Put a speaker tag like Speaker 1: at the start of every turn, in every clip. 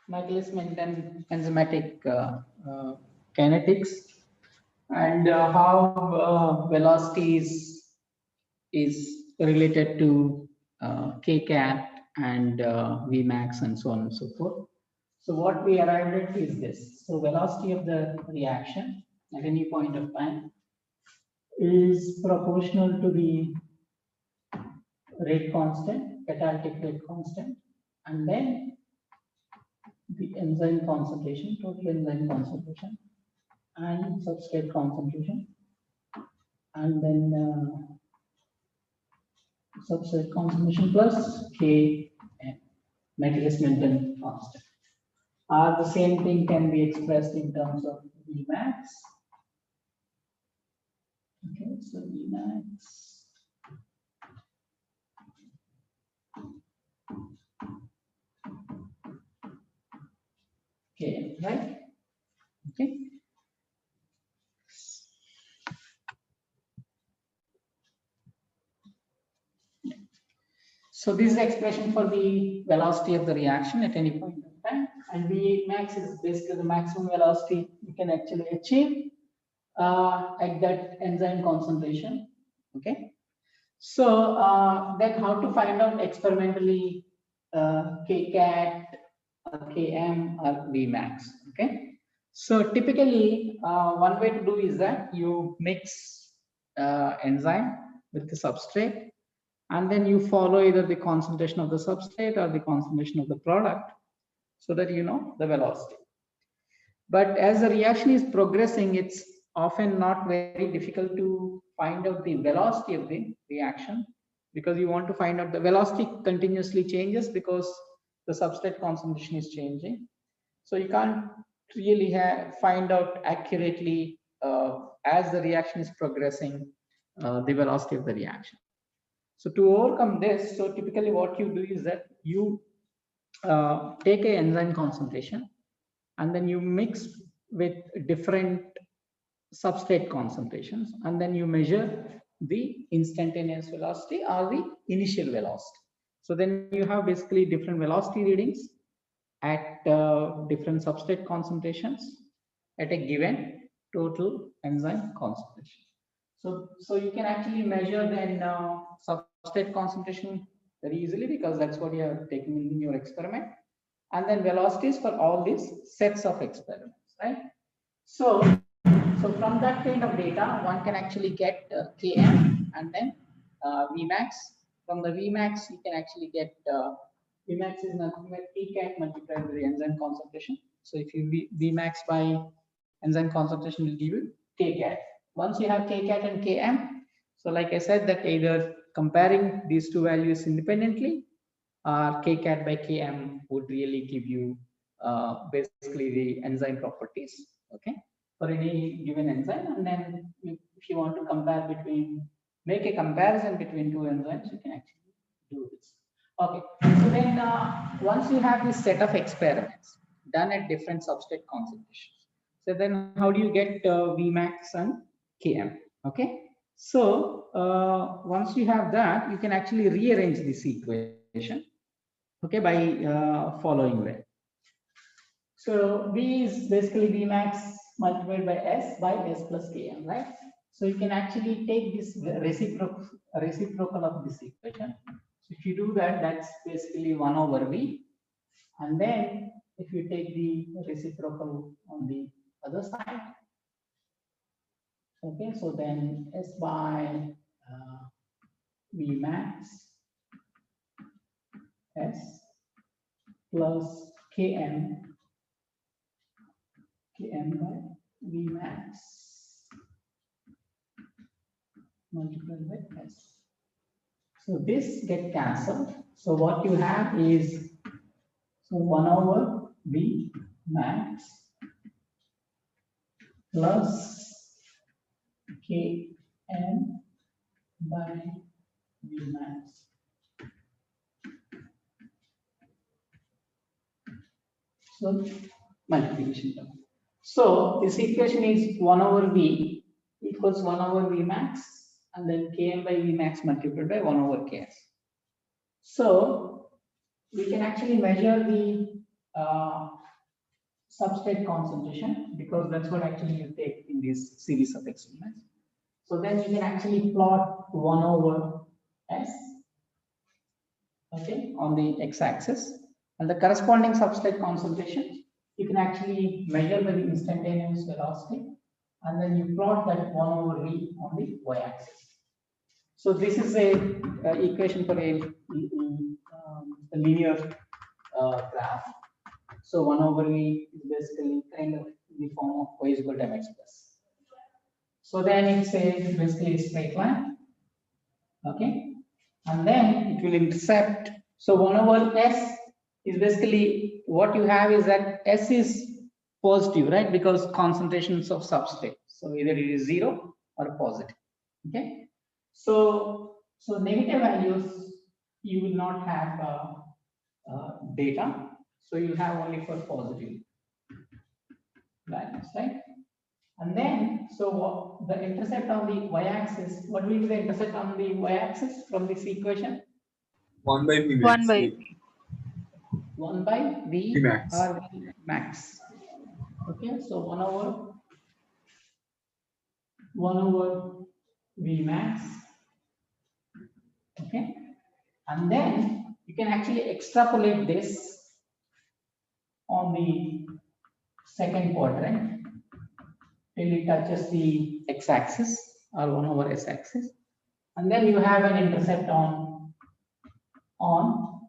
Speaker 1: Michaelis-Menten enzymatic kinetics and how velocity is related to kcat and Vmax and so on and so forth. So what we arrived at is this. So velocity of the reaction at any point of time is proportional to the rate constant, catalytic rate constant, and then the enzyme concentration, total enzyme concentration, and substrate concentration, and then substrate concentration plus K and Michaelis-Menten constant. The same thing can be expressed in terms of Vmax. Okay, so Vmax. Okay, right? Okay. So this is the expression for the velocity of the reaction at any point in time, and Vmax is basically the maximum velocity you can actually achieve at that enzyme concentration. Okay. So then how to find out experimentally kcat, km, or Vmax? Okay. So typically one way to do is that you mix enzyme with the substrate, and then you follow either the concentration of the substrate or the concentration of the product so that you know the velocity. But as the reaction is progressing, it's often not very difficult to find out the velocity of the reaction, because you want to find out the velocity continuously changes because the substrate concentration is changing. So you can't really find out accurately as the reaction is progressing the velocity of the reaction. So to overcome this, so typically what you do is that you take an enzyme concentration and then you mix with different substrate concentrations, and then you measure the instantaneous velocity or the initial velocity. So then you have basically different velocity readings at different substrate concentrations at a given total enzyme concentration. So you can actually measure then substrate concentration very easily, because that's what you have taken in your experiment, and then velocities for all these sets of experiments, right? So from that kind of data, one can actually get Km and then Vmax. From the Vmax, you can actually get Vmax is nothing but Pcat multiplied by the enzyme concentration. So if you Vmax by enzyme concentration will give you Kcat. Once you have Kcat and Km, so like I said, that either comparing these two values independently or Kcat by Km would really give you basically the enzyme properties, okay, for any given enzyme. And then if you want to compare between, make a comparison between two enzymes, you can actually do this. Okay, so then once you have this set of experiments done at different substrate concentrations, so then how do you get Vmax and Km? Okay, so once you have that, you can actually rearrange this equation, okay, by following way. So V is basically Vmax multiplied by S plus Km, right? So you can actually take this reciprocal of this equation. So if you do that, that's basically 1 over V. And then if you take the reciprocal on the other side, okay, so then S by Vmax S plus Km by Vmax multiplied by S. So this get cancelled. So what you have is, so 1 over V max plus Km by V max. So multiplication term. So this equation is 1 over V equals 1 over V max and then Km by V max multiplied by 1 over Ks. So we can actually measure the substrate concentration, because that's what actually you take in this series of experiments. So then you can actually plot 1 over S, okay, on the x-axis, and the corresponding substrate concentration you can actually measure by the instantaneous velocity, and then you plot that 1 over V on the y-axis. So this is a equation for a linear graph. So 1 over V is basically kind of in the form of y is equal to mx plus. So then it's basically a straight line, okay, and then it will intercept. So 1 over S is basically what you have is that S is positive, right? Because concentrations of substrate. So either it is 0 or positive, okay. So negative values you will not have data. So you have only for positive values, right? And then, so what, the intercept on the y-axis, what will be the intercept on the y-axis from this equation?
Speaker 2: 1 by V
Speaker 3: 1
Speaker 2: max.
Speaker 3: by
Speaker 1: 1 by V
Speaker 2: V max.
Speaker 1: or V max. Okay, so 1 over V max. Okay, and then you can actually extrapolate this on the second quadrant till it touches the x-axis or 1 over s-axis, and then you have an intercept on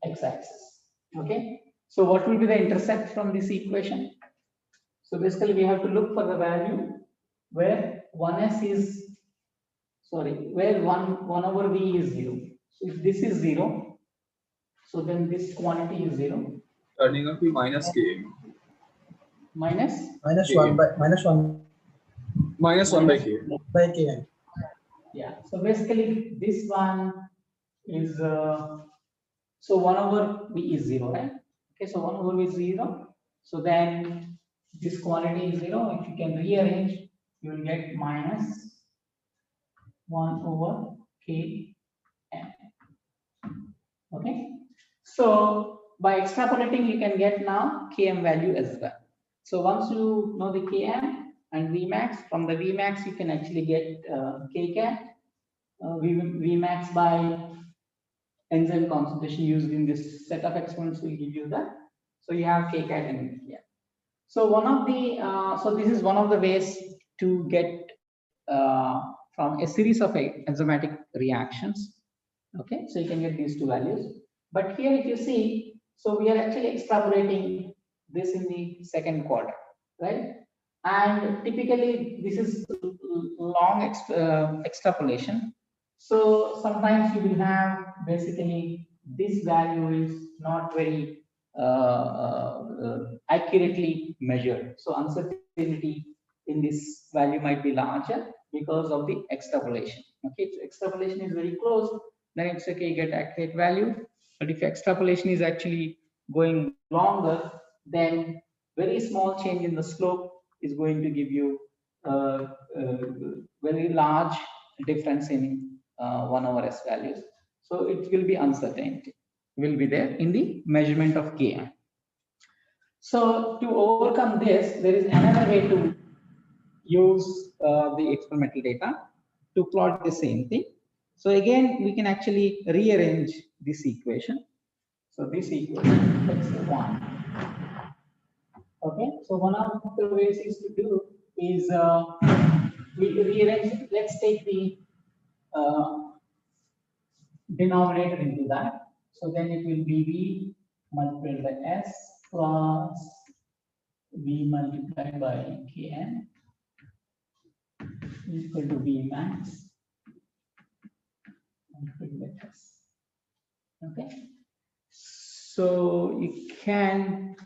Speaker 1: x-axis. Okay, so what will be the intercept from this equation? So basically we have to look for the value where 1s is, sorry, where 1 over v is 0. So if this is 0, so then this quantity is 0.
Speaker 2: Turning out to be minus Km.
Speaker 1: Minus
Speaker 4: minus 1 by
Speaker 2: Minus 1 by Km.
Speaker 4: Km.
Speaker 1: Yeah, so basically this one is so 1 over v is 0, right? Okay, so 1 over v is 0. So then this quantity is 0. If you can rearrange, you will get minus 1 over Km. Okay, so by extrapolating, you can get now Km value as well. So once you know the Km and Vmax, from the Vmax you can actually get Kcat. Vmax by enzyme concentration used in this set of experiments will give you that. So you have Kcat and Km. So one of the so this is one of the ways to get from a series of enzymatic reactions. Okay, so you can get these two values. But here, if you see, so we are actually extrapolating this in the second quarter, right? And typically, this is long extrapolation. So sometimes you will have basically this value is not very accurately measured. So uncertainty in this value might be larger because of the extrapolation. Okay, so extrapolation is very close, then it's okay, you get accurate value. But if extrapolation is actually going longer, then very small change in the slope is going to give you very large difference in 1 over s values. So it will be uncertainty will be there in the measurement of Km. So to overcome this, there is another way to use the experimental data to plot the same thing. So again, we can actually rearrange this equation. So this equation, let's say 1. Okay, so one of the ways is to do is we rearrange. Let's take the denominator into that. So then it will be V multiplied by S plus V multiplied by Kn equal to V max multiplied by S. Okay. So you can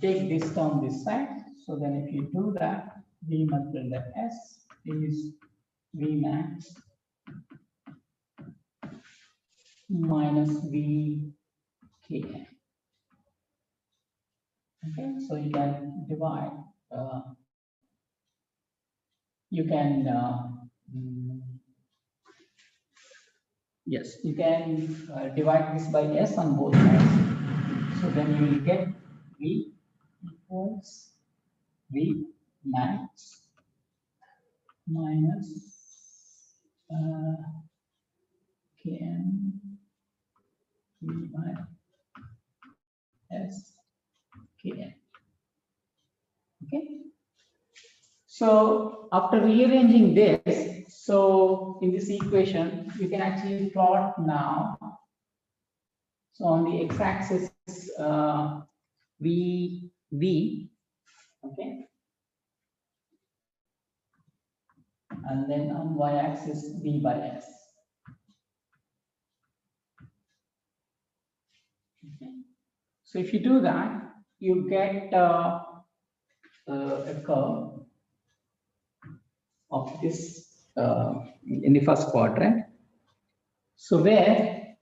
Speaker 1: take this down this side. So then if you do that, V multiplied by S is V max minus V Kn. Okay, so you can divide, you can Yes, you can divide this by S on both sides. So then you will get V equals V max minus Kn V by S Kn. Okay. So after rearranging this, so in this equation, you can actually plot now. So on the x-axis, V, okay, and then on y-axis, V by S. Okay. So if you do that, you get a curve of this in the first quadrant. So where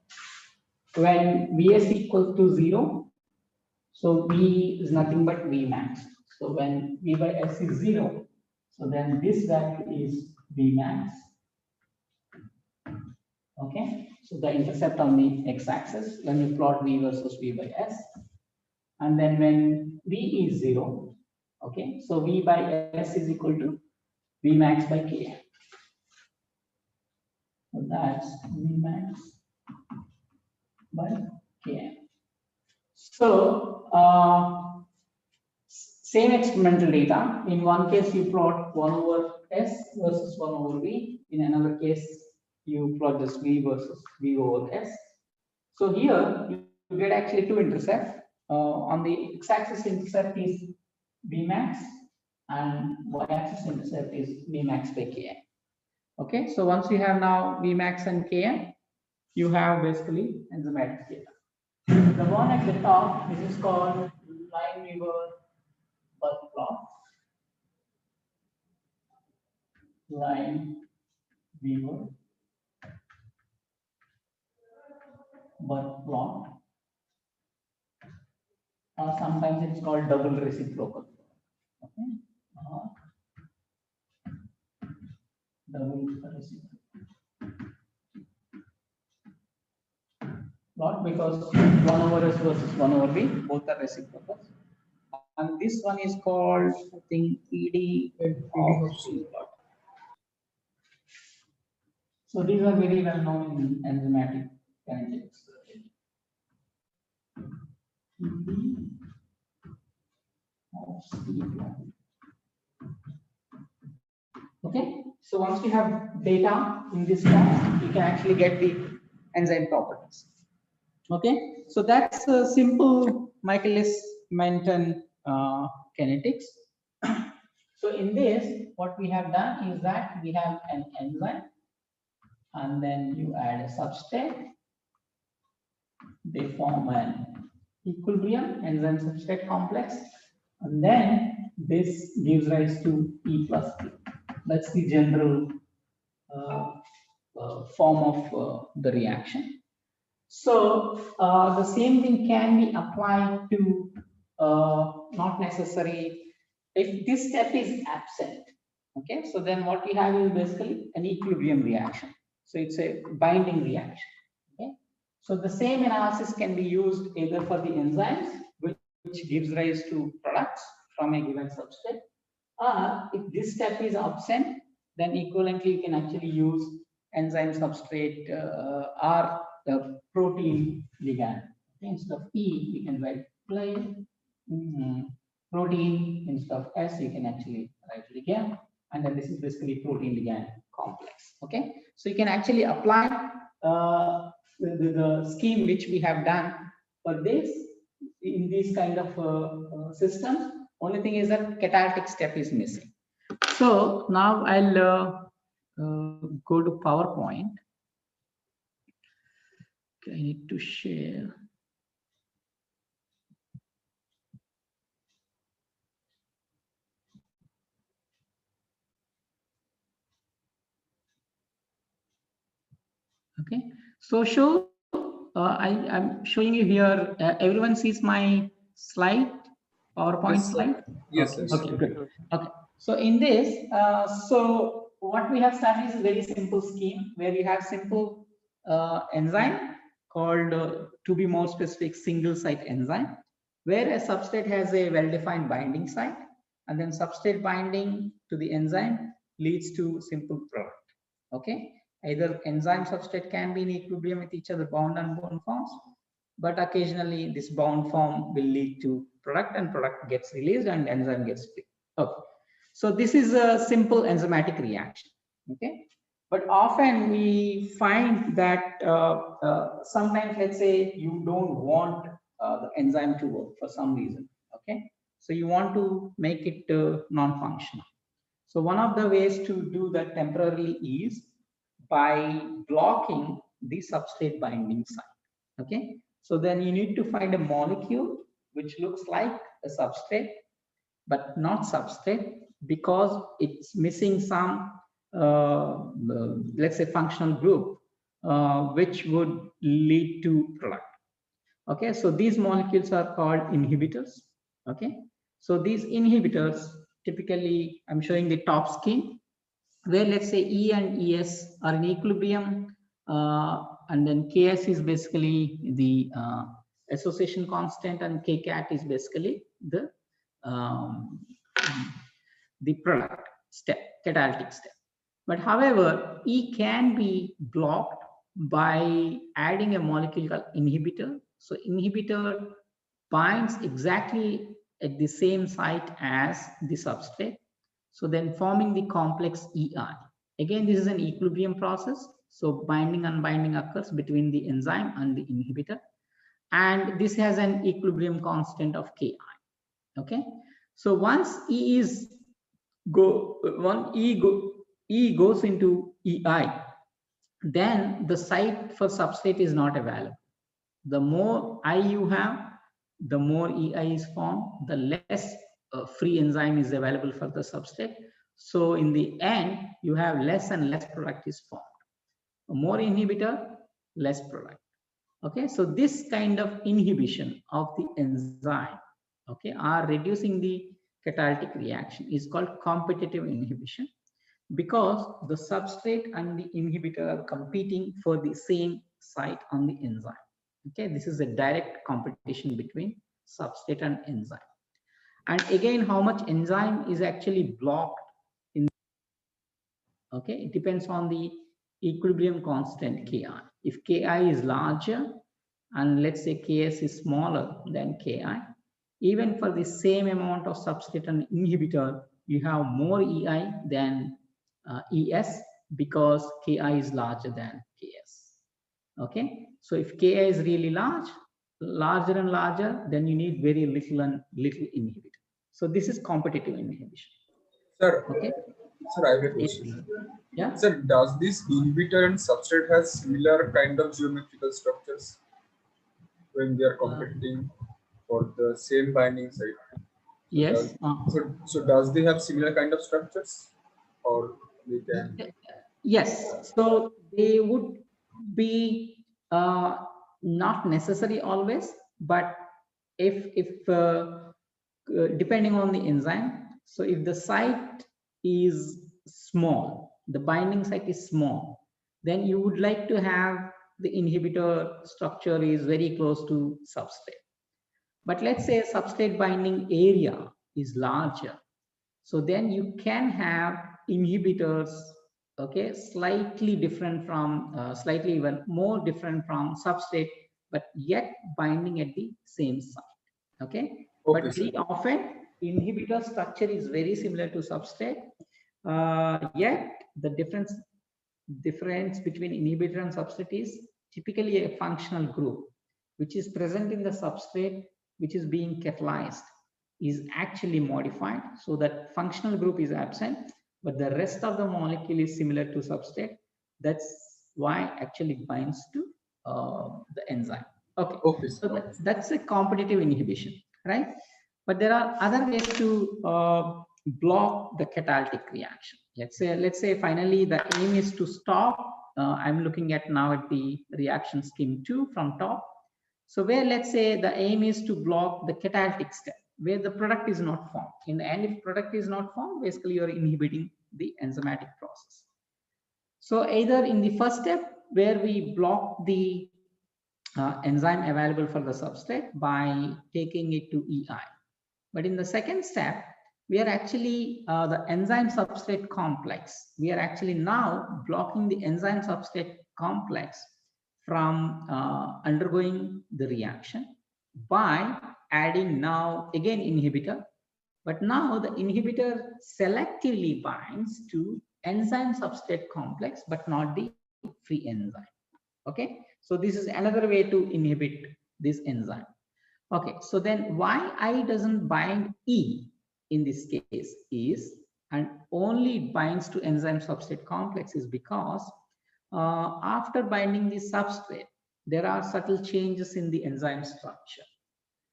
Speaker 1: when Vs equals to 0, so V is nothing but V max. So when V by S is 0, so then this value is V max. Okay, so the intercept on the x-axis when you plot V versus V by S, and then when V is 0, okay, so V by S is equal to V max by K. So that's V max by K. So same experimental data. In one case, you plot 1 over S versus 1 over V. In another case, you plot this V versus V over S. So here you get actually two intercepts. On the x-axis intercept is V max, and y-axis intercept is V max by Kn. Okay, so once you have now V max and Kn, you have basically enzymatic data. The one at the top, this is called Lineweaver Burke plot. Lineweaver Burke plot. Sometimes it's called double reciprocal. Okay. Double reciprocal plot, because 1 over S versus 1 over V, both are reciprocal. And this one is called, I think, PD of C plot. So these are very well known in enzymatic kinetics. PD of C plot. Okay, so once you have data in this form, you can actually get the enzyme properties. Okay, so that's a simple Michaelis-Menten kinetics. So in this, what we have done is that we have an enzyme, and then you add a substrate. They form an equilibrium enzyme substrate complex, and then this gives rise to E plus P. That's the general form of the reaction. So the same thing can be applied to not necessary if this step is absent. Okay, so then what we have is basically an equilibrium reaction. So it's a binding reaction. Okay, so the same analysis can be used either for the enzymes, which gives rise to products from a given substrate, or if this step is absent, then equivalently you can actually use enzyme substrate or the protein ligand. Okay, instead of E, you can write plain protein. Instead of S, you can actually write ligand, and then this is basically protein ligand complex. Okay, so you can actually apply the scheme which we have done for this in these kind of systems. Only thing is that catalytic step is missing. So now I'll go to PowerPoint. Okay, I need to share. Okay, so show. I'm showing you here. Everyone sees my slide, PowerPoint
Speaker 2: Yes,
Speaker 1: slide.
Speaker 2: Yes,
Speaker 1: Okay.
Speaker 2: yes.
Speaker 1: Okay, good. Okay. So in this, so what we have started is a very simple scheme where you have simple enzyme called, to be more specific, single site enzyme, where a substrate has a well-defined binding site, and then substrate binding to the enzyme leads to simple product. Okay, either enzyme substrate can be in equilibrium with each other, bound and unbound forms, but occasionally this bound form will lead to product, and product gets released and enzyme gets free. Okay, so this is a simple enzymatic reaction. Okay, but often we find that sometimes, let's say, you don't want the enzyme to work for some reason. Okay, so you want to make it non-functional. So one of the ways to do that temporarily is by blocking the substrate binding site. Okay, so then you need to find a molecule which looks like a substrate but not substrate, because it's missing some let's say functional group which would lead to product. Okay, so these molecules are called inhibitors. Okay, so these inhibitors, typically I'm showing the top scheme, where let's say E and ES are in equilibrium, and then Ks is basically the association constant, and Kcat is basically um, the product step, catalytic step. But however, E can be blocked by adding a molecule called inhibitor. So inhibitor binds exactly at the same site as the substrate, so then forming the complex EI. Again, this is an equilibrium process. So binding and unbinding occurs between the enzyme and the inhibitor. And this has an equilibrium constant of Ki. Okay. So once E goes into EI, then the site for substrate is not available. The more I you have, the more EI is formed, the less free enzyme is available for the substrate. So in the end, you have less and less product is formed. More inhibitor, less product. Okay, so this kind of inhibition of the enzyme, okay, are reducing the catalytic reaction is called competitive inhibition, because the substrate and the inhibitor are competing for the same site on the enzyme. Okay, this is a direct competition between substrate and enzyme. And again, how much enzyme is actually blocked in, okay, it depends on the equilibrium constant Ki. If Ki is larger and let's say Ks is smaller than Ki, even for the same amount of substrate and inhibitor, you have more EI than ES, because Ki is larger than Ks. Okay, so if Ki is really larger and larger, then you need very little and little inhibitor. So this is competitive inhibition.
Speaker 2: Sir,
Speaker 1: Okay.
Speaker 2: sir, I have a question.
Speaker 1: Yeah.
Speaker 2: Sir, does this inhibitor and substrate has similar kind of geometrical structures when they are competing for the same binding site?
Speaker 1: Yes.
Speaker 2: So does they have similar kind of structures, or they can?
Speaker 1: Yes. So they would be not necessary always, but if depending on the enzyme. So if the site is small, the binding site is small, then you would like to have the inhibitor structure is very close to substrate. But let's say substrate binding area is larger, so then you can have inhibitors, okay, slightly different from, slightly even more different from substrate, but yet binding at the same site. Okay,
Speaker 2: Okay,
Speaker 1: but
Speaker 2: sir.
Speaker 1: very often inhibitor structure is very similar to substrate, yet the difference between inhibitor and substrate is typically a functional group which is present in the substrate, which is being catalyzed, is actually modified so that functional group is absent, but the rest of the molecule is similar to substrate. That's why actually it binds to the enzyme. Okay,
Speaker 2: Okay,
Speaker 1: so
Speaker 2: sir.
Speaker 1: that's a competitive inhibition, right? But there are other ways to block the catalytic reaction. Let's say finally the aim is to stop. I'm looking at now at the reaction scheme 2 from top. So where let's say the aim is to block the catalytic step, where the product is not formed. In the end, if product is not formed, basically you're inhibiting the enzymatic process. So either in the first step, where we block the enzyme available for the substrate by taking it to EI. But in the second step, we are actually the enzyme substrate complex. We are actually now blocking the enzyme substrate complex from undergoing the reaction by adding now again inhibitor. But now the inhibitor selectively binds to enzyme substrate complex, but not the free enzyme. Okay, so this is another way to inhibit this enzyme. Okay, so then why I doesn't bind E in this case is, and only it binds to enzyme substrate complex, is because after binding the substrate, there are subtle changes in the enzyme structure.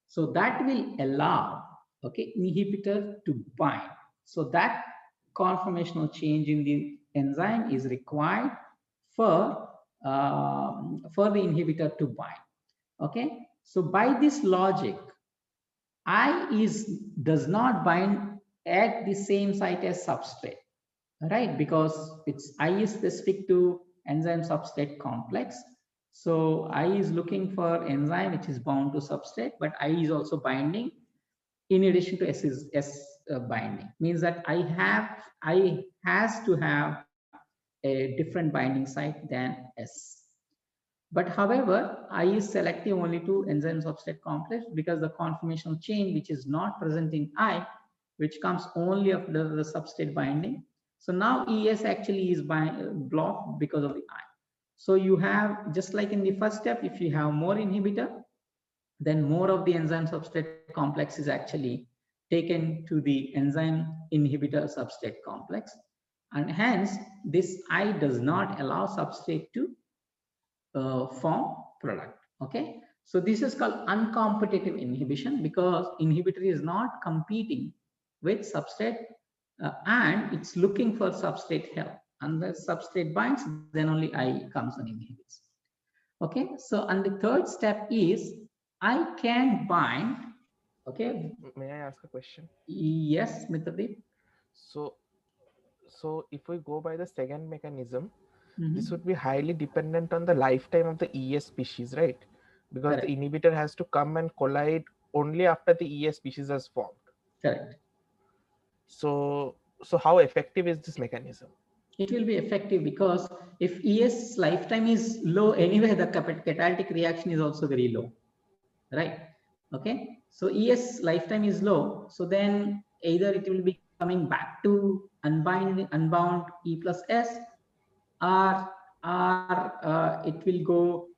Speaker 1: So that will allow, okay, inhibitor to bind. So that conformational change in the enzyme is required for the inhibitor to bind. Okay, so by this logic, I does not bind at the same site as substrate, right? Because it's I is specific to enzyme substrate complex. So I is looking for enzyme which is bound to substrate, but I is also binding in addition to S binding. Means that I has to have a different binding site than S. But however, I is selective only to enzyme substrate complex because the conformational chain which is not present in I, which comes only after the substrate binding. So now ES actually is blocked because of the I. So you have, just like in the first step, if you have more inhibitor, then more of the enzyme substrate complex is actually taken to the enzyme inhibitor substrate complex. And hence, this I does not allow substrate to form product. Okay, so this is called uncompetitive inhibition because inhibitor is not competing with substrate and it's looking for substrate help, and the substrate binds, then only I comes and inhibits. Okay, so and the third step is I can bind. Okay,
Speaker 3: May I ask a question?
Speaker 1: yes, Mitadeep.
Speaker 3: So if we go by the second mechanism,
Speaker 1: Mhm.
Speaker 3: this would be highly dependent on the lifetime of the ES species, right? Because
Speaker 1: Correct.
Speaker 3: the inhibitor has to come and collide only after the ES species has formed.
Speaker 1: Correct.
Speaker 3: So how effective is this mechanism?
Speaker 1: It will be effective because if ES lifetime is low anyway, the catalytic reaction is also very low, right? Okay, so ES lifetime is low, so then either it will be coming back to unbound E plus S, or it will go.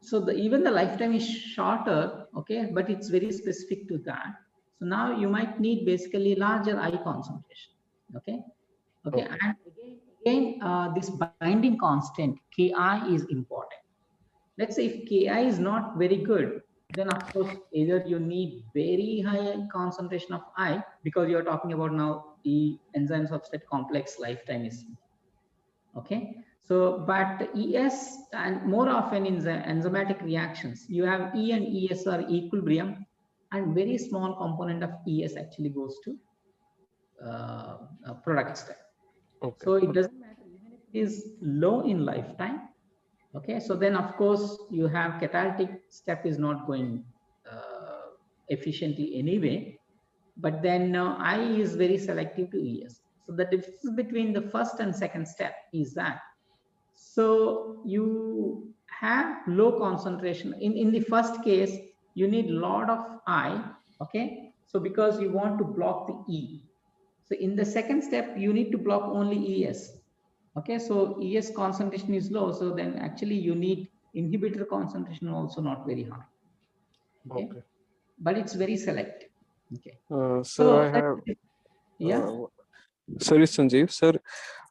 Speaker 1: So even the lifetime is shorter, okay, but it's very specific to that. So now you might need basically larger I concentration. Okay, okay, and again this binding constant Ki is important. Let's say if Ki is not very good, then of course either you need very high concentration of I, because you're talking about now the enzyme substrate complex lifetime is okay. So but ES, and more often in the enzymatic reactions, you have E and ES are equilibrium, and very small component of ES actually goes to product step.
Speaker 3: Okay.
Speaker 1: So it doesn't matter even if it is low in lifetime. Okay, so then of course you have catalytic step is not going efficiently anyway, but then I is very selective to ES. So the difference between the first and second step is that, so you have low concentration. In the first case, you need a lot of I, okay? So because you want to block the E. So in the second step, you need to block only ES. Okay, so ES concentration is low, so then actually you need inhibitor concentration also not very high. Okay, but it's very selective. Okay,
Speaker 4: Sir, I have.
Speaker 1: Yeah.
Speaker 4: Sorry, Sanjeev. Sir,
Speaker 1: Yes,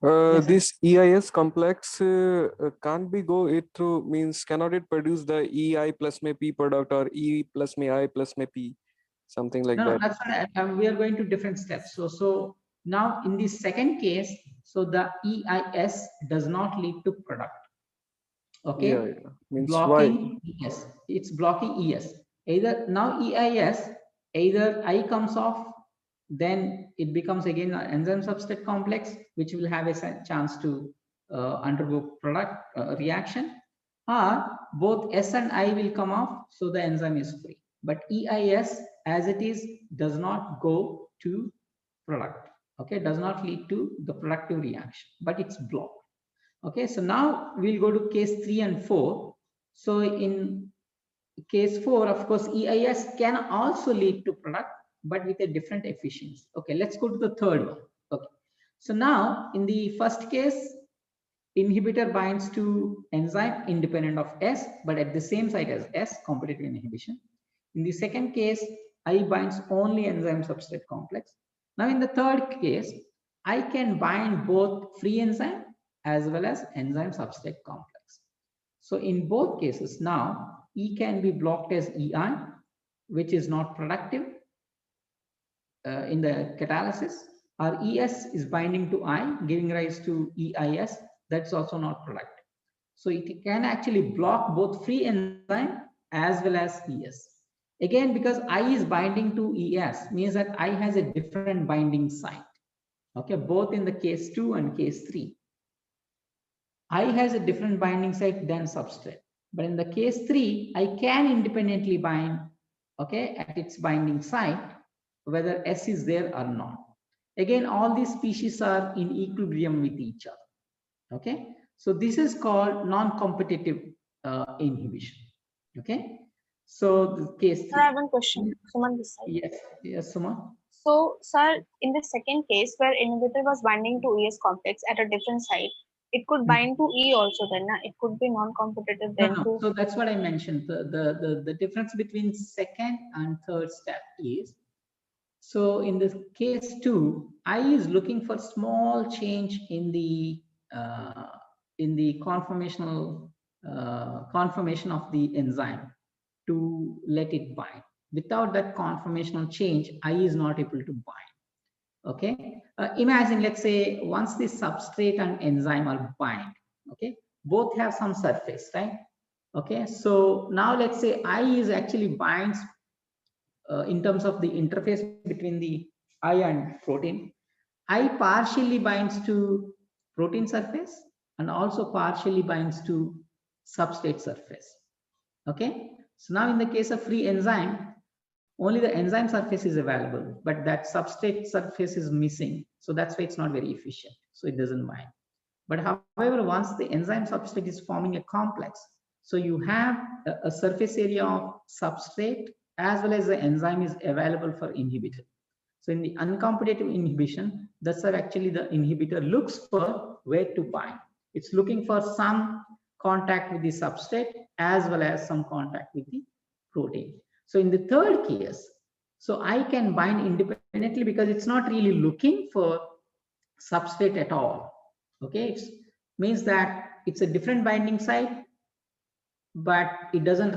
Speaker 1: sir.
Speaker 4: this EIS complex can't be go it through, means cannot it produce the EI plus may P product or E plus may I plus may P, something like
Speaker 1: No,
Speaker 4: that?
Speaker 1: that's what we are going to different steps. So now in the second case, so the EIS does not lead to product. Okay,
Speaker 4: Yeah. Means
Speaker 1: blocking
Speaker 4: why?
Speaker 1: ES, it's blocking ES. Either now EIS, either I comes off, then it becomes again an enzyme substrate complex, which will have a chance to undergo product reaction, or both S and I will come off, so the enzyme is free. But EIS as it is does not go to product, okay, does not lead to the productive reaction, but it's blocked. Okay, so now we'll go to case 3 and 4. So in case 4, of course, EIS can also lead to product, but with a different efficiency. Okay, let's go to the third one. Okay, so now in the first case, inhibitor binds to enzyme independent of S, but at the same site as S, competitive inhibition. In the second case, I binds only enzyme substrate complex. Now in the third case, I can bind both free enzyme as well as enzyme substrate complex. So in both cases now, E can be blocked as EI, which is not productive in the catalysis, or ES is binding to I, giving rise to EIS, that's also not productive. So it can actually block both free enzyme as well as ES. Again, because I is binding to ES means that I has a different binding site. Okay, both in the case 2 and case 3. I has a different binding site than substrate. But in the case 3, I can independently bind, okay, at its binding site, whether S is there or not. Again, all these species are in equilibrium with each other. Okay, so this is called non-competitive inhibition. Okay, so the case 3.
Speaker 5: Sir, I have one question. Suman this side.
Speaker 1: Yes, yes, Suma.
Speaker 5: So, sir, in the second case where inhibitor was binding to ES complex at a different site, it could bind to E also then, na? It could be non-competitive then
Speaker 1: No,
Speaker 5: too.
Speaker 1: so that's what I mentioned. The difference between second and third step is, so in this case 2, I is looking for small change in the conformational conformation of the enzyme to let it bind. Without that conformational change, I is not able to bind. Okay, imagine, let's say, once the substrate and enzyme are bind, okay, both have some surface, right? Okay, so now let's say I is actually binds in terms of the interface between the I and protein. I partially binds to protein surface and also partially binds to substrate surface. Okay, so now in the case of free enzyme, only the enzyme surface is available, but that substrate surface is missing. So that's why it's not very efficient. So it doesn't bind. But however, once the enzyme substrate is forming a complex, so you have a surface area of substrate as well as the enzyme is available for inhibitor. So in the uncompetitive inhibition, that's where actually the inhibitor looks for where to bind. It's looking for some contact with the substrate as well as some contact with the protein. So in the third case, so I can bind independently because it's not really looking for substrate at all. Okay, it means that it's a different binding site, but it doesn't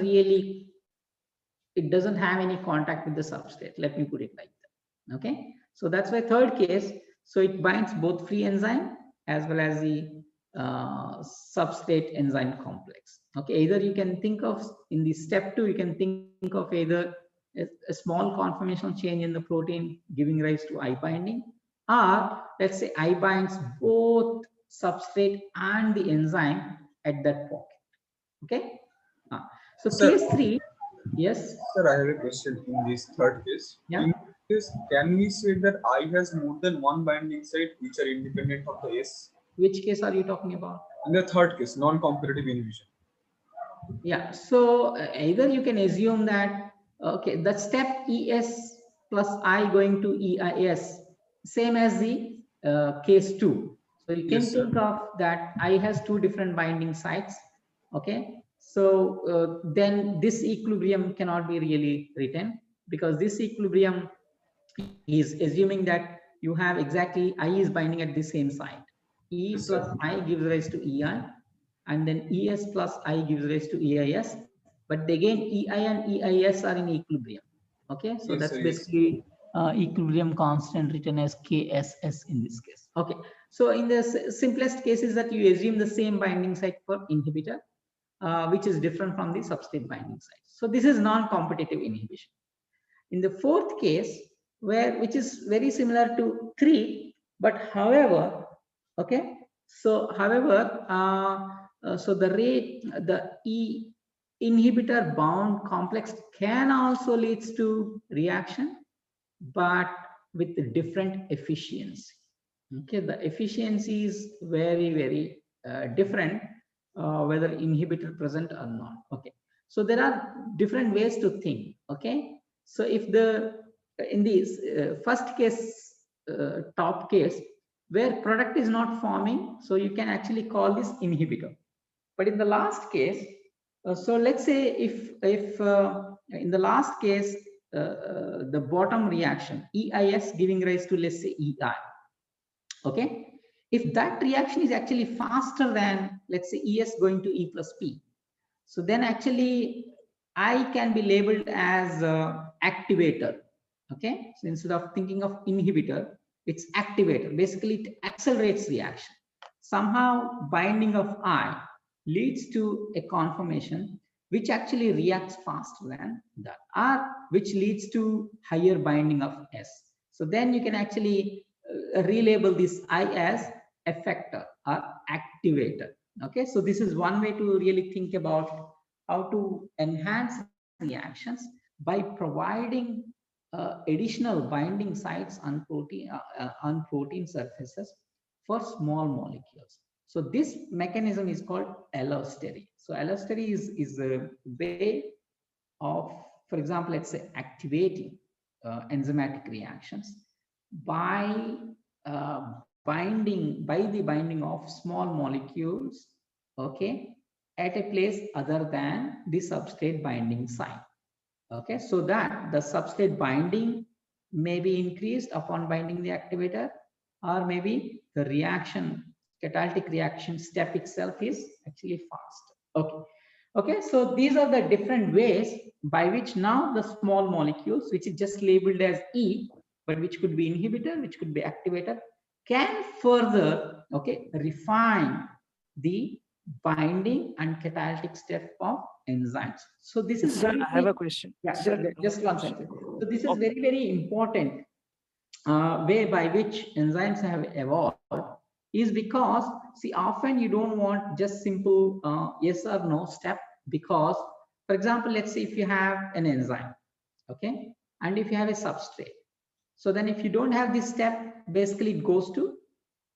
Speaker 1: have any contact with the substrate. Let me put it like that. Okay, so that's why third case, so it binds both free enzyme as well as the substrate enzyme complex. Okay, either you can think of in the step 2, you can think of either a small conformational change in the protein giving rise to I binding, or let's say I binds both substrate and the enzyme at that pocket. Okay, so
Speaker 2: Sir,
Speaker 1: case 3, yes.
Speaker 2: Sir, I have a question in this third case.
Speaker 1: Yeah.
Speaker 2: In this, can we say that I has more than one binding site which are independent of the S?
Speaker 1: Which case are you talking about?
Speaker 2: In the third case, non-competitive inhibition.
Speaker 1: Yeah, so either you can assume that, okay, the step ES plus I going to EIS, same as the case 2. So you can
Speaker 2: Yes, sir.
Speaker 1: think of that I has 2 different binding sites. Okay, so then this equilibrium cannot be really written, because this equilibrium is assuming that you have exactly I is binding at the same site. E
Speaker 2: Yes,
Speaker 1: plus
Speaker 2: sir.
Speaker 1: I gives rise to EI, and then ES plus I gives rise to EIS. But again, EI and EIS are in equilibrium. Okay, so
Speaker 2: Yes,
Speaker 1: that's
Speaker 2: sir, yes.
Speaker 1: basically equilibrium constant written as KSS in this case. Okay, so in the simplest case is that you assume the same binding site for inhibitor, which is different from the substrate binding site. So this is non-competitive inhibition. In the fourth case, which is very similar to 3, but however, okay, So, however, so the E inhibitor bound complex can also leads to reaction, but with different efficiency. Okay, the efficiency is very different, whether inhibitor present or not. Okay, so there are different ways to think. Okay, so if the in this first case, top case, where product is not forming, so you can actually call this inhibitor. But in the last case, so let's say if in the last case the bottom reaction EIS giving rise to, let's say, EI. Okay, if that reaction is actually faster than, let's say, ES going to E plus P, so then actually I can be labeled as activator. Okay, so instead of thinking of inhibitor, it's activator. Basically, it accelerates reaction. Somehow binding of I leads to a conformation which actually reacts faster than that, or which leads to higher binding of S. So then you can actually relabel this I as effector or activator. Okay, so this is one way to really think about how to enhance reactions by providing additional binding sites on protein surfaces for small molecules. So this mechanism is called allostery. So allostery is a way of, for example, let's say, activating enzymatic reactions by the binding of small molecules, okay, at a place other than the substrate binding site. Okay, so that the substrate binding may be increased upon binding the activator, or maybe the reaction, catalytic reaction step itself is actually fast. Okay. Okay, so these are the different ways by which now the small molecules, which is just labeled as E, but which could be inhibitor, which could be activator, can further, okay, refine the binding and catalytic step of enzymes. So this is
Speaker 6: Sir,
Speaker 1: very,
Speaker 6: I have a question.
Speaker 1: yeah,
Speaker 6: Sir,
Speaker 1: just one second. So this is
Speaker 6: Okay.
Speaker 1: very important way by which enzymes have evolved, is because, see, often you don't want just simple yes or no step, because, for example, let's say if you have an enzyme, okay, and if you have a substrate, so then if you don't have this step, basically it goes to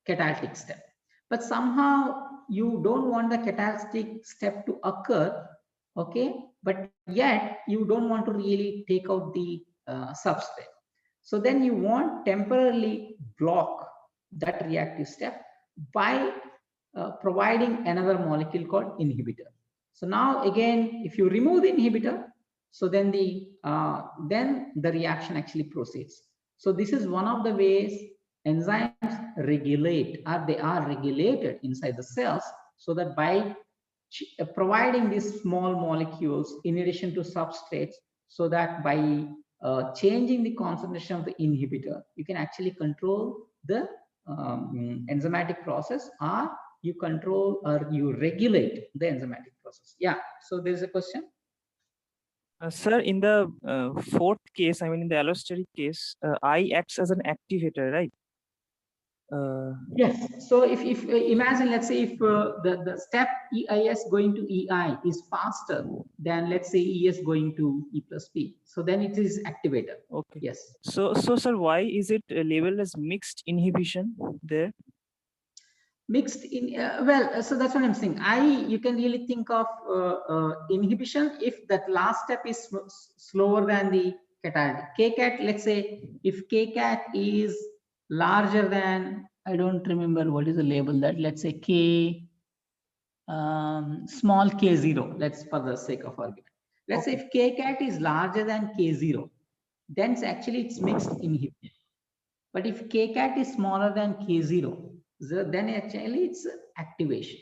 Speaker 1: catalytic step. But somehow you don't want the catalytic step to occur, okay, but yet you don't want to really take out the substrate. So then you want temporarily block that reactive step by providing another molecule called inhibitor. So now again, if you remove the inhibitor, so then the reaction actually proceeds. So this is one of the ways enzymes regulate, or they are regulated inside the cells, so that by providing these small molecules in addition to substrates, so that by changing the concentration of the inhibitor, you can actually control the enzymatic process, or you control or you regulate the enzymatic process. Yeah, so there's a question.
Speaker 6: Sir, in the fourth case, I mean in the allosteric case, I acts as an activator, right?
Speaker 1: Yes. So if imagine, let's say if the step EIS going to EI is faster than, let's say, ES going to E plus P, so then it is activator.
Speaker 6: Okay.
Speaker 1: Yes.
Speaker 6: So sir, why is it labeled as mixed inhibition there?
Speaker 1: Mixed in, well, so that's what I'm saying. You can really think of inhibition if that last step is slower than the catalytic. Kcat, let's say if Kcat is larger than, I don't remember what is the label that, let's say K, small K0, let's, for the sake of argument. Let's say if Kcat is larger than K0, then actually it's mixed inhibition. But if Kcat is smaller than K0, then actually it's activation.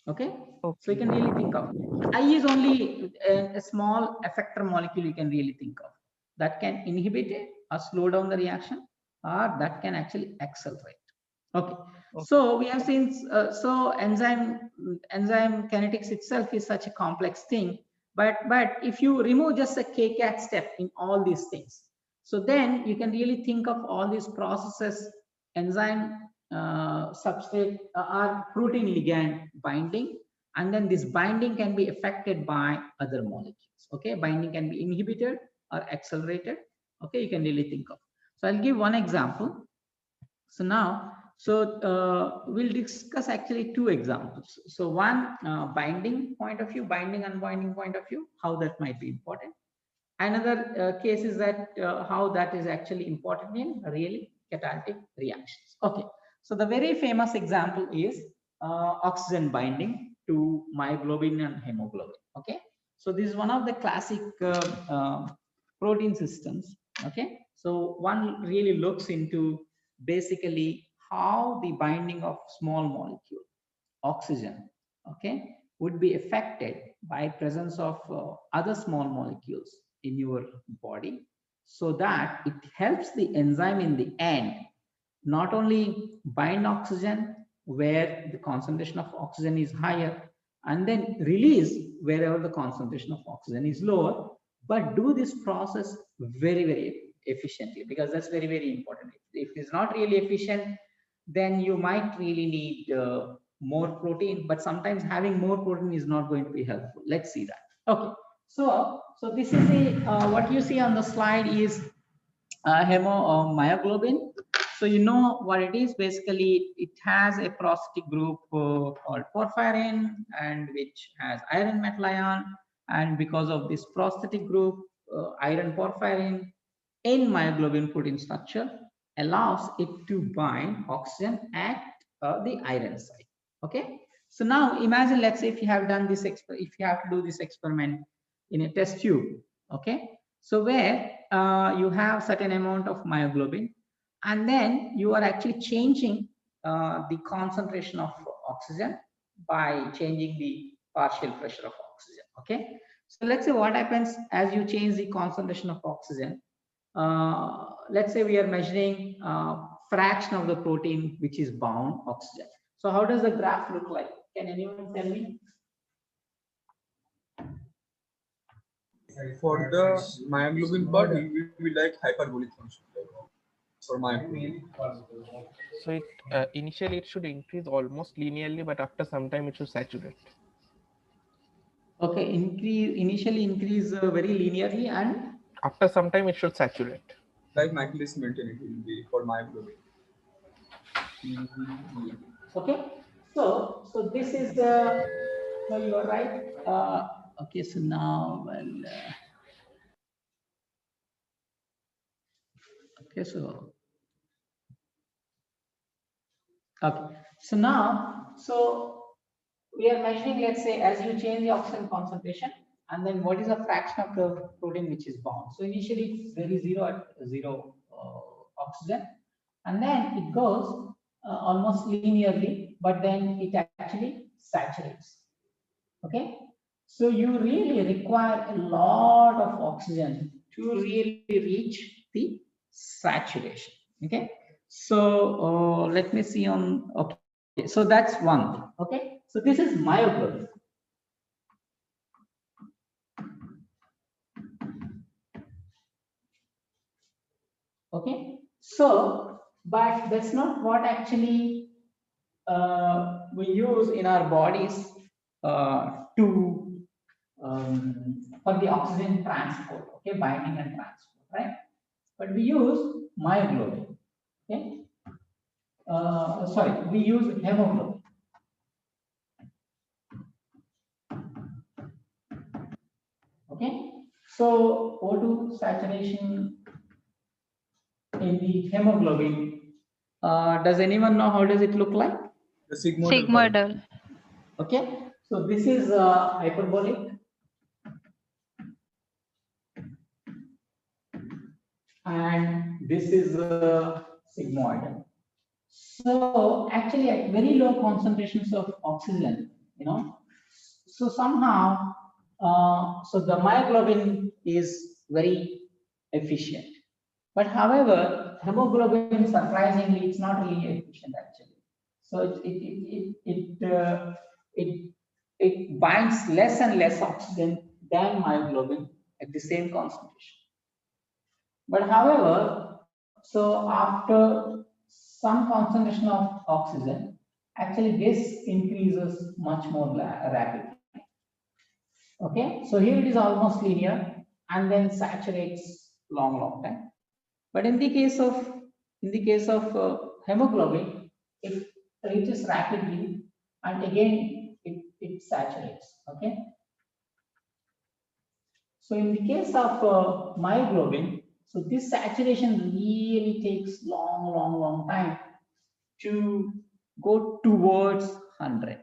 Speaker 1: Okay? So you can really think of I is only a small effector molecule you can really think of that can inhibit it or slow down the reaction, or that can actually accelerate. Okay. So we have seen so enzyme kinetics itself is such a complex thing, but if you remove just a Kcat step in all these things, so then you can really think of all these processes, enzyme substrate or protein ligand binding, and then this binding can be affected by other molecules. Okay, binding can be inhibited or accelerated. Okay, you can really think of. So I'll give one example. So now, we'll discuss actually two examples. So one, binding point of view, binding unbinding point of view, how that might be important. Another case is that how that is actually important in really catalytic reactions. Okay, so the very famous example is oxygen binding to myoglobin and hemoglobin. Okay, so this is one of the classic protein systems. Okay, so one really looks into basically how the binding of small molecule oxygen, okay, would be affected by presence of other small molecules in your body, so that it helps the enzyme in the end not only bind oxygen where the concentration of oxygen is higher and then release wherever the concentration of oxygen is lower, but do this process very efficiently, because that's very important. If it's not really efficient, then you might really need more protein, but sometimes having more protein is not going to be helpful. Let's see that. Okay, so this is what you see on the slide is myoglobin. So you know what it is. Basically, it has a prosthetic group called porphyrin, and which has iron metal ion. And because of this prosthetic group, iron porphyrin in myoglobin protein structure allows it to bind oxygen at the iron site. Okay. So now imagine, let's say if you have done this, if you have to do this experiment in a test tube. Okay. So where you have certain amount of myoglobin, and then you are actually changing the concentration of oxygen by changing the partial pressure of oxygen. Okay. So let's say what happens as you change the concentration of oxygen. Let's say we are measuring fraction of the protein which is bound oxygen. So how does the graph look like? Can anyone tell me?
Speaker 2: For the myoglobin part, it will be like hyperbolic function for myoglobin.
Speaker 3: So it initially it should increase almost linearly, but after some time it should saturate.
Speaker 1: Okay, initially increase very linearly, and
Speaker 3: After some time it should saturate.
Speaker 2: Like Michaelis Menten, it will be for myoglobin.
Speaker 1: okay. So this is the. So you are right. Okay. So now, well. Okay. So. Okay. So now, we are measuring, let's say, as you change the oxygen concentration, and then what is the fraction of the protein which is bound. So initially there is zero oxygen, and then it goes almost linearly, but then it actually saturates. Okay, so you really require a lot of oxygen to really reach the saturation. Okay, so let me see on. Okay, so that's one thing. Okay, so this is myoglobin. Okay, so but that's not what actually we use in our bodies to for the oxygen transport, okay, binding and transport, right? But we use myoglobin, okay. Sorry, we use hemoglobin. Okay, so O2 saturation in the hemoglobin. Does anyone know how does it look like?
Speaker 2: The sigmoidal.
Speaker 1: Okay, so this is hyperbolic, and this is sigmoidal. So actually at very low concentrations of oxygen, so somehow, so the myoglobin is very efficient. But however, hemoglobin, surprisingly, it's not really efficient actually. So it binds less and less oxygen than myoglobin at the same concentration. But however, so after some concentration of oxygen, actually this increases much more rapidly. Okay, so here it is almost linear and then saturates long time. But in the case of hemoglobin, it reaches rapidly and again it saturates. Okay. So in the case of myoglobin, so this saturation really takes long time to go towards 100.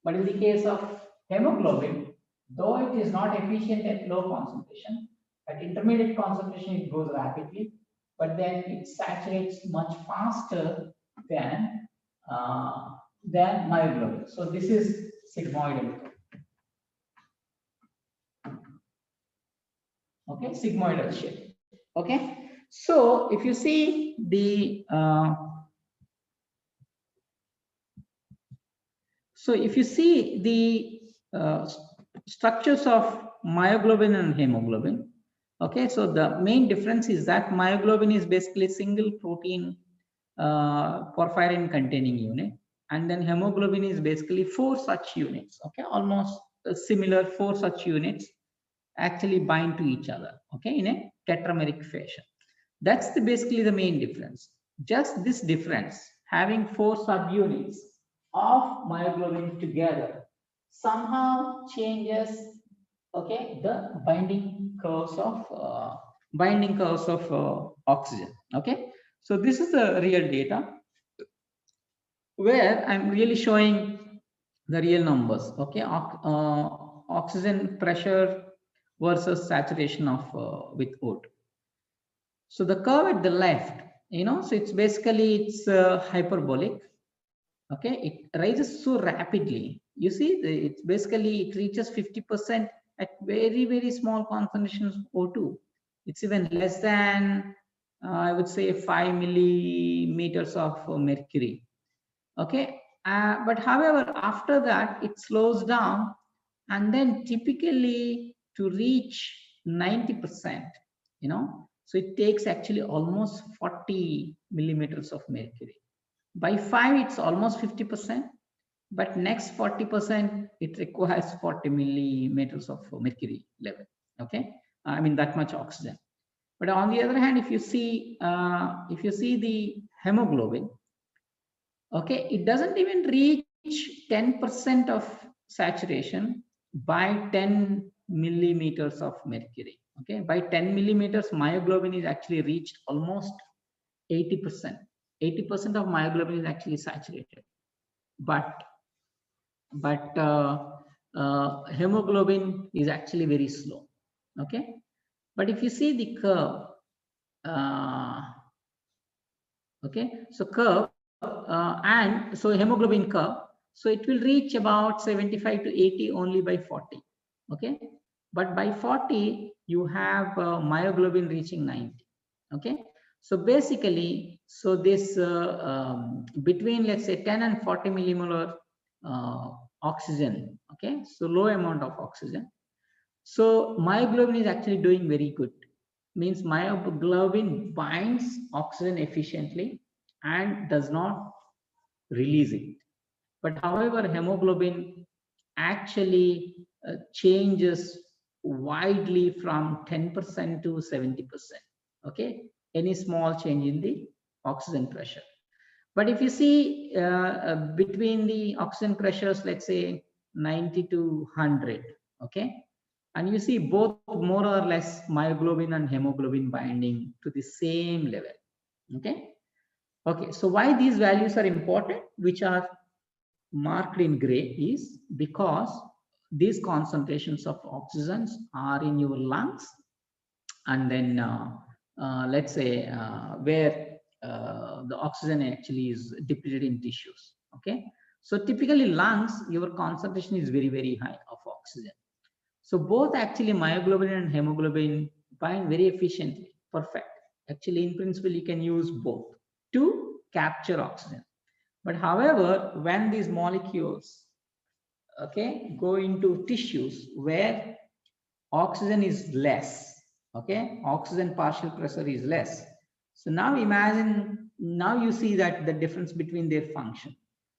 Speaker 1: But in the case of hemoglobin, though it is not efficient at low concentration, at intermediate concentration it goes rapidly, but then it saturates much faster than myoglobin. So this is sigmoidal. Okay, sigmoidal shape. Okay, so if you see the structures of myoglobin and hemoglobin, okay, so the main difference is that myoglobin is basically single protein porphyrin containing unit, and then hemoglobin is basically 4 such units. Okay, almost similar 4 such units actually bind to each other, okay, in a tetrameric fashion. That's basically the main difference. Just this difference, having 4 subunits of myoglobin together, somehow changes, okay, the binding curves of oxygen. Okay, so this is the real data where I'm really showing the real numbers. Okay, oxygen pressure versus saturation of with O2. So the curve at the left, so it's basically hyperbolic. Okay, it rises so rapidly. You see, it reaches 50% at very small concentrations of O2. It's even less than I would say 5 millimeters of mercury. Okay, but however, after that it slows down, and then typically to reach 90%, so it takes actually almost 40 millimeters of mercury. By 5 it's almost 50%, but next 40% it requires 40 millimeters of mercury level. Okay, I mean that much oxygen. But on the other hand, if you see the hemoglobin, okay, it doesn't even reach 10% of saturation by 10 millimeters of mercury. Okay, by 10 millimeters, myoglobin is actually reached almost 80%. 80% of myoglobin is actually saturated, but hemoglobin is actually very slow. Okay, but if you see the curve, okay, so curve and so hemoglobin curve, so it will reach about 75 to 80 only by 40. Okay, but by 40 you have myoglobin reaching 90. Okay, so basically, so this between, let's say, 10 and 40 millimolar oxygen, okay, so low amount of oxygen, so myoglobin is actually doing very good. Means myoglobin binds oxygen efficiently and does not release it. But however, hemoglobin actually changes widely from 10% to 70%. Okay, any small change in the oxygen pressure. But if you see between the oxygen pressures, let's say 90 to 100, okay, and you see both more or less myoglobin and hemoglobin binding to the same level. Okay, okay, so why these values are important, which are marked in gray, is because these concentrations of oxygens are in your lungs, and then let's say where the oxygen actually is depleted in tissues. Okay, so typically lungs, your concentration is very high of oxygen. So both actually myoglobin and hemoglobin bind very efficiently. Perfect. Actually, in principle, you can use both to capture oxygen. But however, when these molecules, okay, go into tissues where oxygen is less, okay, oxygen partial pressure is less,
Speaker 7: So now imagine, now you see that the difference between their function.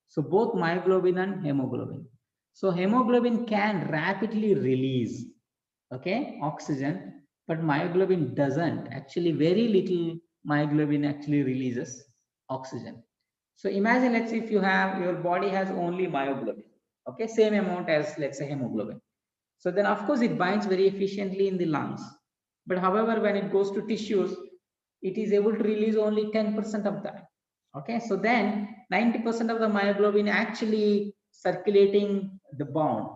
Speaker 7: So both myoglobin and hemoglobin. So hemoglobin can rapidly release, okay, oxygen, but myoglobin doesn't. Actually, very little myoglobin actually releases oxygen. So imagine, let's say if you have, your body has only myoglobin, okay, same amount as, let's say, hemoglobin. So then of course it binds very efficiently in the lungs. But however, when it goes to tissues, it is able to release only 10% of that. Okay, so then 90% of the myoglobin actually circulating the bone,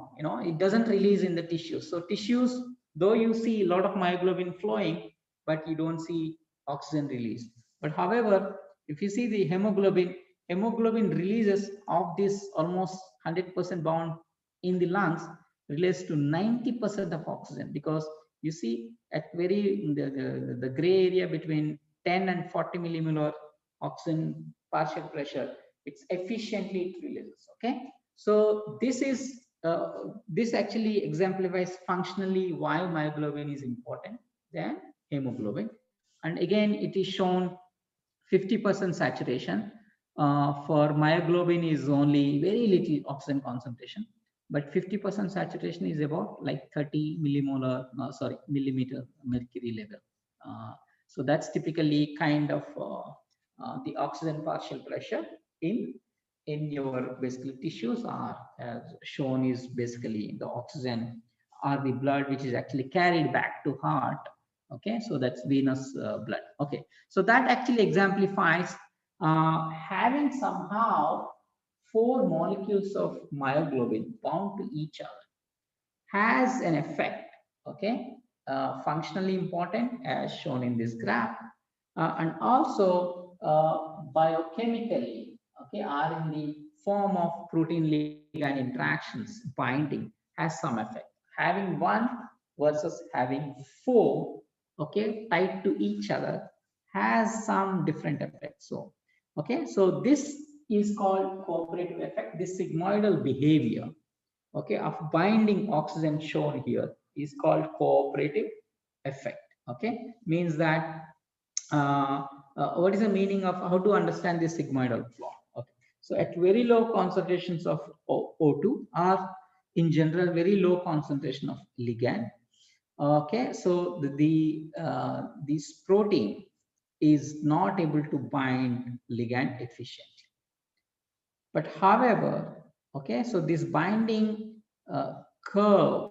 Speaker 7: it doesn't release in the tissues. So tissues, though you see a lot of myoglobin flowing, but you don't see oxygen release. But however, if you see the hemoglobin releases of this almost 100% bound in the lungs, relates to 90% of oxygen, because you see at the gray area between 10 and 40 millimolar oxygen partial pressure, it's efficiently releases. Okay, so this actually exemplifies functionally why myoglobin is important than hemoglobin. And again, it is shown 50% saturation. For myoglobin is only very little oxygen concentration, but 50% saturation is about like 30 millimeter mercury level. So that's typically kind of the oxygen partial pressure in your basically tissues are as shown is basically the oxygen or the blood which is actually carried back to heart. Okay, so that's venous blood. Okay, so that actually exemplifies having somehow 4 molecules of myoglobin bound to each other has an effect. Okay, functionally important as shown in this graph, and also biochemically, okay, are in the form of protein ligand interactions, binding has some effect. Having 1 versus having 4, okay, tied to each other has some different effects. So okay, so this is called cooperative effect. This sigmoidal behavior, okay, of binding oxygen shown here is called cooperative effect. Okay, means that what is the meaning of how to understand this sigmoidal plot? Okay, so at very low concentrations of O2 or in general very low concentration of ligand. Okay, so this protein is not able to bind ligand efficiently. But however, okay, so this binding curve,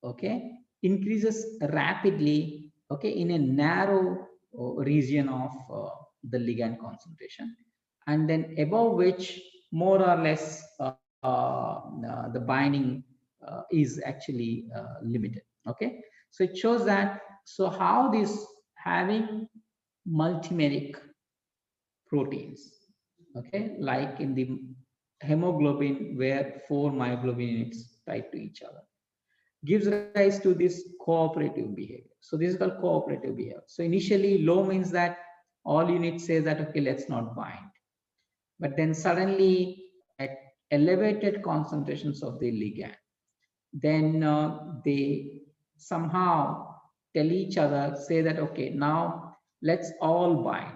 Speaker 7: okay, increases rapidly, okay, in a narrow region of the ligand concentration, and then above which more or less the binding is actually limited. Okay, so it shows that, so how this having multimeric proteins, okay, like in the hemoglobin where 4 myoglobin units tied to each other, gives rise to this cooperative behavior. So this is called cooperative behavior. So initially low means that all units say that, okay, let's not bind. But then suddenly at elevated concentrations of the ligand, then they somehow tell each other, say that, okay, now let's all bind.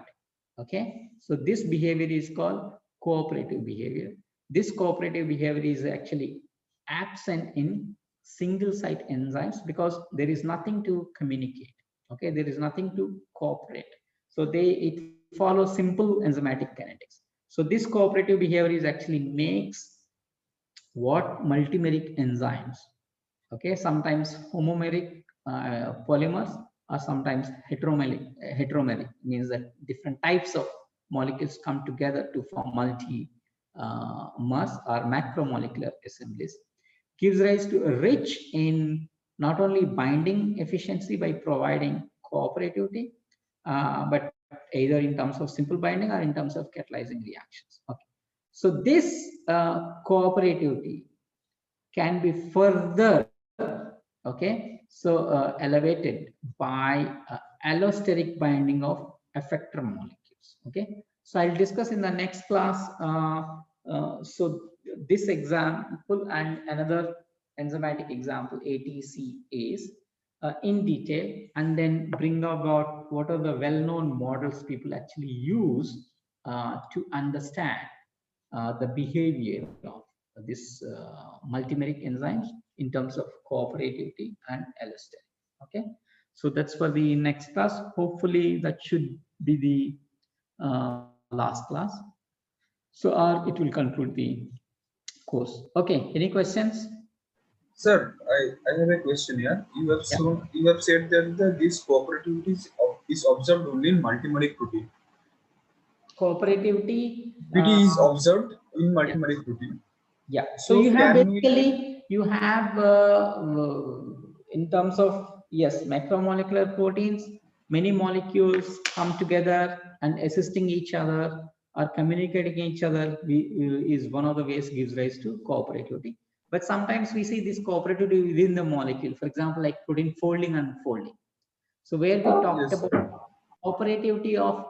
Speaker 7: Okay, so this behavior is called cooperative behavior. This cooperative behavior is actually absent in single site enzymes because there is nothing to communicate. Okay, there is nothing to cooperate. So it follows simple enzymatic kinetics. So this cooperative behavior is actually makes what multimeric enzymes, okay, sometimes homomeric polymers, or sometimes heteromeric means that different types of molecules come together to form multi mers or macromolecular assemblies, gives rise to a rich in not only binding efficiency by providing cooperativity, but either in terms of simple binding or in terms of catalyzing reactions. Okay, so this cooperativity can be further, okay, so elevated by allosteric binding of effector molecules. Okay, so I'll discuss in the next class. So this example and another enzymatic example, ATCase, in detail and then bring about what are the well-known models people actually use to understand the behavior of this multimeric enzymes in terms of cooperativity and allosteric. Okay, so that's for the next class. Hopefully that should be the last class. So it will conclude the course. Okay, any questions?
Speaker 2: Sir, I have a question here. You have said that this cooperativity is observed only in multimeric protein.
Speaker 7: Cooperativity.
Speaker 2: PD is observed in multimeric protein.
Speaker 7: Yeah. So you have basically you have in terms of yes macromolecular proteins, many molecules come together and assisting each other or communicating each other is one of the ways gives rise to cooperativity. But sometimes we see this cooperativity within the molecule. For example, like protein folding and unfolding. So where we talked about cooperativity of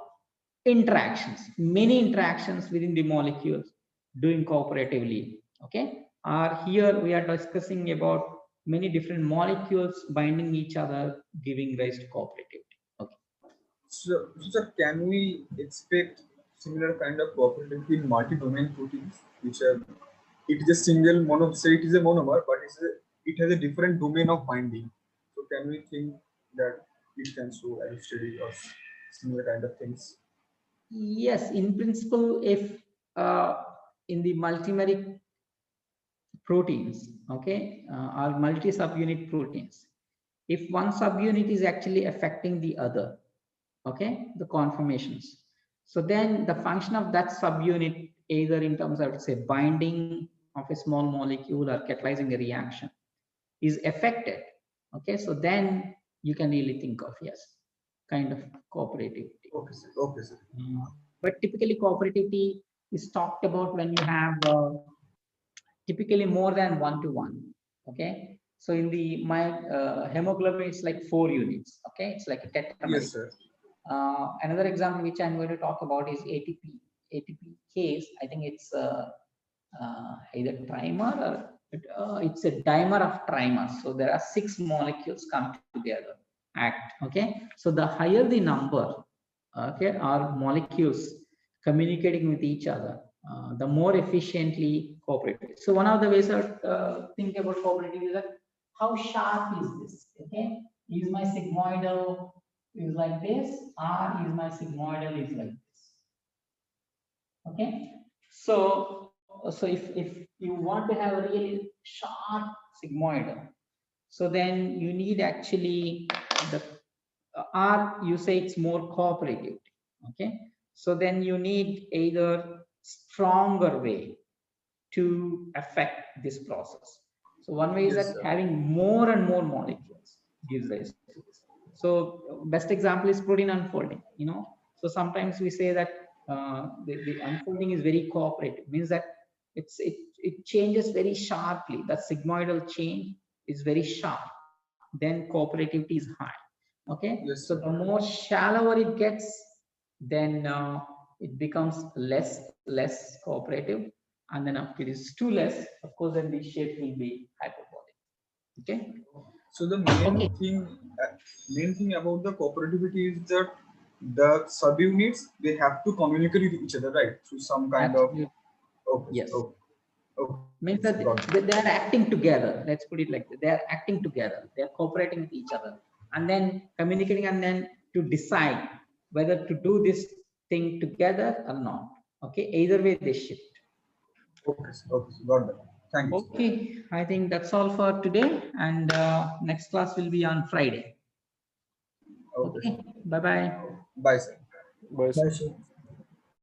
Speaker 7: interactions, many interactions within the molecules doing cooperatively. Okay, here we are discussing about many different molecules binding each other, giving rise to cooperativity. Okay.
Speaker 2: So, sir, can we expect similar kind of cooperativity in multi-domain proteins, which are it is a single mono, say it is a monomer, but it has a different domain of binding. So, can we think that it can show allosteric or similar kind of things?
Speaker 7: Yes, in principle, if in the multimeric proteins, okay, or multi-subunit proteins, if one subunit is actually affecting the other, okay, the conformations, so then the function of that subunit, either in terms of say binding of a small molecule or catalyzing a reaction, is affected. Okay, so then you can really think of yes, kind of cooperativity.
Speaker 2: Okay, sir. Okay, sir.
Speaker 7: But typically cooperativity is talked about when you have typically more than 1-to-1. Okay, so in the hemoglobin it's like 4 units. Okay, it's like a tetrameric.
Speaker 2: Yes, sir.
Speaker 7: Another example which I'm going to talk about is ATP case. I think it's either trimer or it's a dimer of trimers. So there are 6 molecules come together act. Okay, so the higher the number, okay, are molecules communicating with each other, the more efficiently cooperative. So one of the ways of thinking about cooperative is that how sharp is this? Okay, is my sigmoidal is like this, or is my sigmoidal is like this? Okay, so if you want to have a really sharp sigmoidal, so then you need actually the or you say it's more cooperative. Okay, so then you need either stronger way to affect this process. So one way is
Speaker 2: Yes,
Speaker 7: that
Speaker 2: sir.
Speaker 7: having more and more molecules gives rise to this. So best example is protein unfolding. You know, so sometimes we say that the unfolding is very cooperative, means that it changes very sharply. That sigmoidal change is very sharp. Then cooperativity is high. Okay,
Speaker 2: Yes,
Speaker 7: so
Speaker 2: sir.
Speaker 7: the more shallower it gets, then it becomes less cooperative, and then if it is too less, of course, then the shape will be hyperbolic. Okay.
Speaker 2: So the main thing about the cooperativity is that the subunits they have to communicate with each other, right? Through some kind
Speaker 7: Absolutely.
Speaker 2: of okay.
Speaker 7: Yes.
Speaker 2: Okay. Okay.
Speaker 7: Means that they are acting together. Let's put it like that. They are acting together. They are cooperating with each other, and then communicating, and then to decide whether to do this thing together or not. Okay. Either way, they shift.
Speaker 2: Okay. Okay. Got that. Thank you.
Speaker 7: Okay. I think that's all for today, and next class will be on Friday.
Speaker 2: Okay.
Speaker 7: Okay. Bye bye.
Speaker 2: Bye, sir.
Speaker 4: Bye, sir.
Speaker 8: Bye, sir.